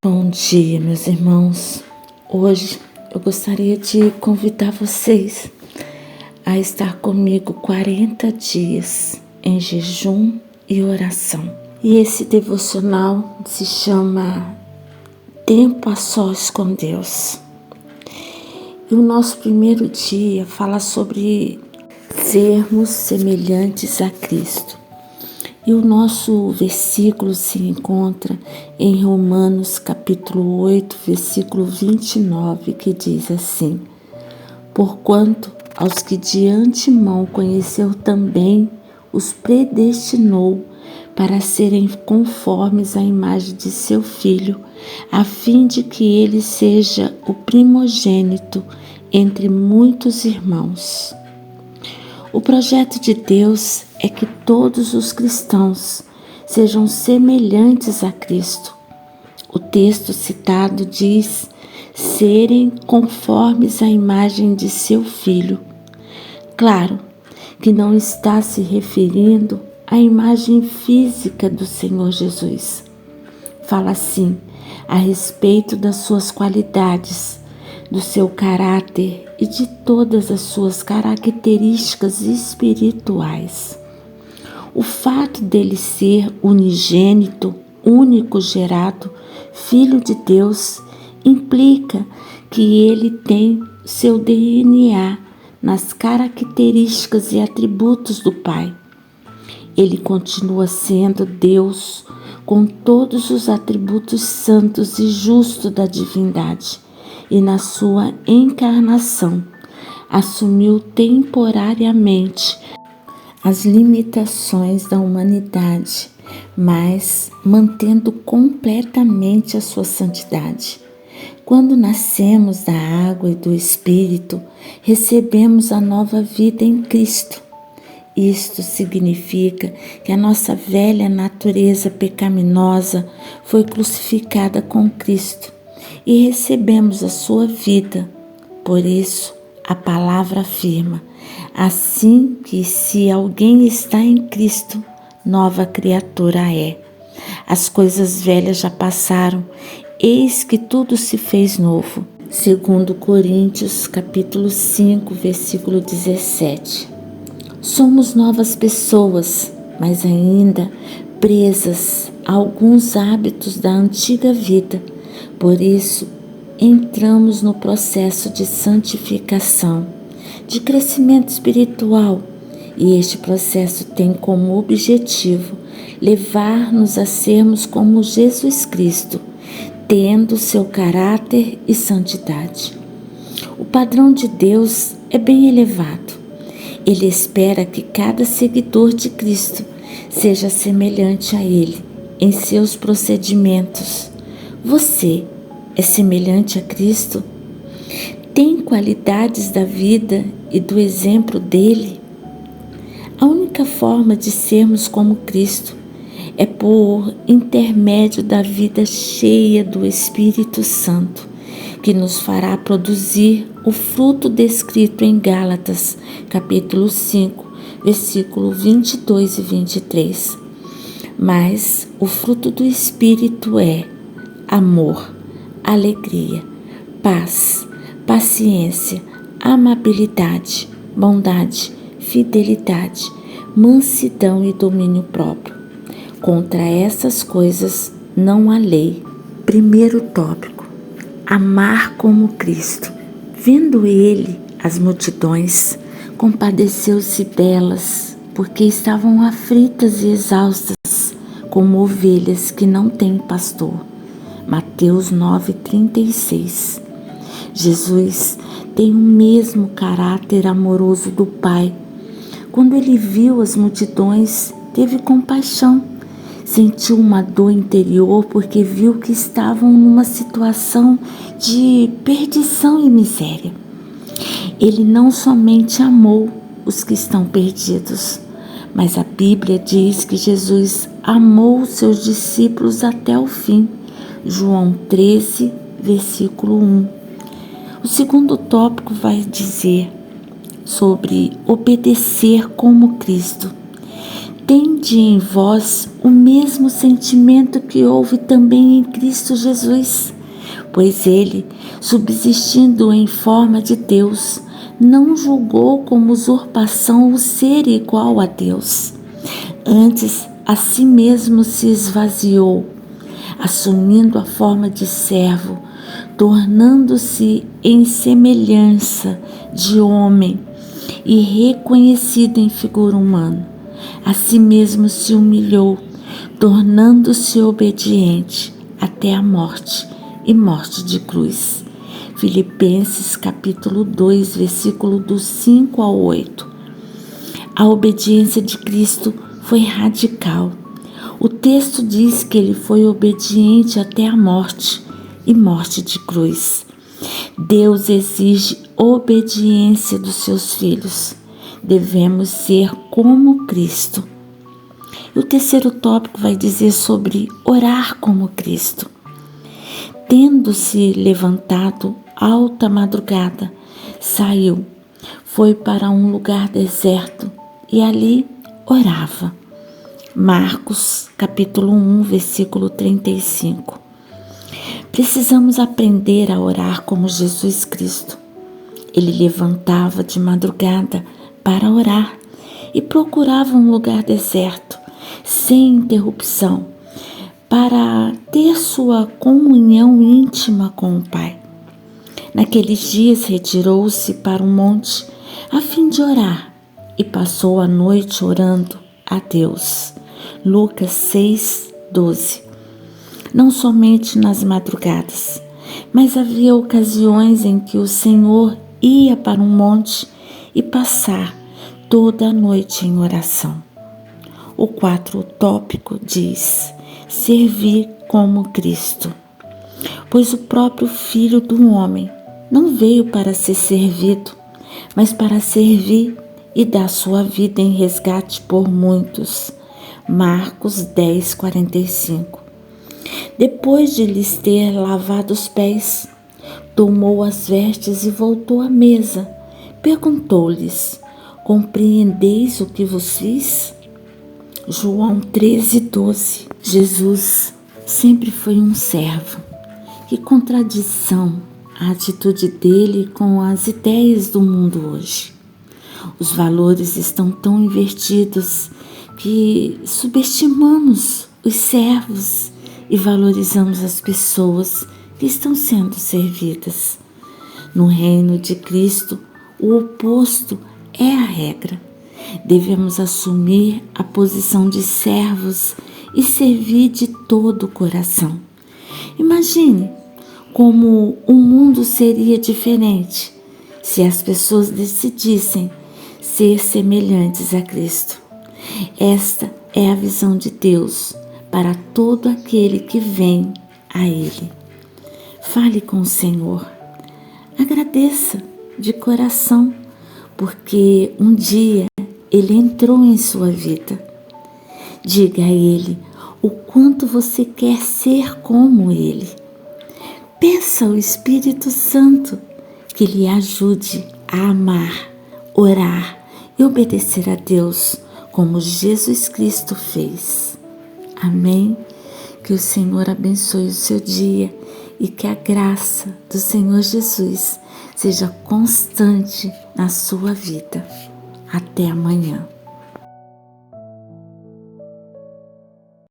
Bom dia, meus irmãos. Hoje eu gostaria de convidar vocês a estar comigo 40 dias em jejum e oração. E esse devocional se chama Tempo a Sós com Deus. E o nosso primeiro dia fala sobre sermos semelhantes a Cristo. E o nosso versículo se encontra em Romanos capítulo 8, versículo 29, que diz assim: Porquanto aos que de antemão conheceu também, os predestinou para serem conformes à imagem de seu Filho, a fim de que ele seja o primogênito entre muitos irmãos. O projeto de Deus é que todos os cristãos sejam semelhantes a Cristo. O texto citado diz serem conformes à imagem de seu Filho. Claro que não está se referindo à imagem física do Senhor Jesus. Fala assim a respeito das suas qualidades, do seu caráter e de todas as suas características espirituais. O fato dele ser unigênito, único gerado, Filho de Deus, implica que ele tem seu DNA nas características e atributos do Pai. Ele continua sendo Deus com todos os atributos santos e justos da divindade. E na sua encarnação, assumiu temporariamente as limitações da humanidade, mas mantendo completamente a sua santidade. Quando nascemos da água e do Espírito, recebemos a nova vida em Cristo. Isto significa que a nossa velha natureza pecaminosa foi crucificada com Cristo e recebemos a sua vida. Por isso, a palavra afirma: assim que se alguém está em Cristo, nova criatura é. As coisas velhas já passaram, eis que tudo se fez novo. 2 Coríntios, capítulo 5, versículo 17. Somos novas pessoas, mas ainda presas a alguns hábitos da antiga vida. Por isso, entramos no processo de santificação, de crescimento espiritual, e este processo tem como objetivo levar-nos a sermos como Jesus Cristo, tendo seu caráter e santidade. O padrão de Deus é bem elevado. Ele espera que cada seguidor de Cristo seja semelhante a Ele em seus procedimentos. Você é semelhante a Cristo? Tem qualidades da vida e do exemplo dele? A única forma de sermos como Cristo é por intermédio da vida cheia do Espírito Santo, que nos fará produzir o fruto descrito em Gálatas, capítulo 5, versículo 22 e 23. Mas o fruto do Espírito é amor, alegria, paz, paciência, amabilidade, bondade, fidelidade, mansidão e domínio próprio. Contra essas coisas não há lei. Primeiro tópico: amar como Cristo. Vendo ele as multidões, compadeceu-se delas, porque estavam aflitas e exaustas, como ovelhas que não têm pastor. Mateus 9:36. Jesus tem o mesmo caráter amoroso do Pai. Quando ele viu as multidões, teve compaixão. Sentiu uma dor interior porque viu que estavam numa situação de perdição e miséria. Ele não somente amou os que estão perdidos, mas a Bíblia diz que Jesus amou os seus discípulos até o fim. João 13, versículo 1. O segundo tópico vai dizer sobre obedecer como Cristo. tende em vós o mesmo sentimento que houve também em Cristo Jesus, pois ele, subsistindo em forma de Deus, não julgou como usurpação o ser igual a Deus. Antes, a si mesmo se esvaziou, assumindo a forma de servo, tornando-se em semelhança de homem e reconhecido em figura humana. A si mesmo se humilhou, tornando-se obediente até a morte e morte de cruz. Filipenses capítulo 2, versículo do 5 ao 8. A obediência de Cristo foi radical. O texto diz que ele foi obediente até a morte e morte de cruz. Deus exige obediência dos seus filhos. Devemos ser como Cristo. E o terceiro tópico vai dizer sobre orar como Cristo. Tendo-se levantado alta madrugada, saiu, foi para um lugar deserto e ali orava. Marcos capítulo 1, versículo 35. Precisamos aprender a orar como Jesus Cristo. Ele levantava de madrugada para orar e procurava um lugar deserto, sem interrupção, para ter sua comunhão íntima com o Pai. Naqueles dias retirou-se para um monte a fim de orar e passou a noite orando a Deus. Lucas 6, 12. Não somente nas madrugadas, mas havia ocasiões em que o Senhor ia para um monte e passar toda a noite em oração. O quarto tópico diz: servir como Cristo. Pois o próprio Filho do Homem não veio para ser servido, mas para servir e dar sua vida em resgate por muitos. Marcos 10, 45. Depois de lhes ter lavado os pés, tomou as vestes e voltou à mesa. Perguntou-lhes: compreendeis o que vos fiz? João 13, 12. Jesus sempre foi um servo. Que contradição a atitude dele com as ideias do mundo hoje. Os valores estão tão invertidos que subestimamos os servos e valorizamos as pessoas que estão sendo servidas. No reino de Cristo, o oposto é a regra. Devemos assumir a posição de servos e servir de todo o coração. Imagine como o mundo seria diferente se as pessoas decidissem ser semelhantes a Cristo. Esta é a visão de Deus para todo aquele que vem a Ele. Fale com o Senhor. Agradeça de coração, porque um dia Ele entrou em sua vida. Diga a Ele o quanto você quer ser como Ele. Peça ao Espírito Santo que lhe ajude a amar, orar e obedecer a Deus como Jesus Cristo fez. Amém? Que o Senhor abençoe o seu dia e que a graça do Senhor Jesus seja constante na sua vida. Até amanhã.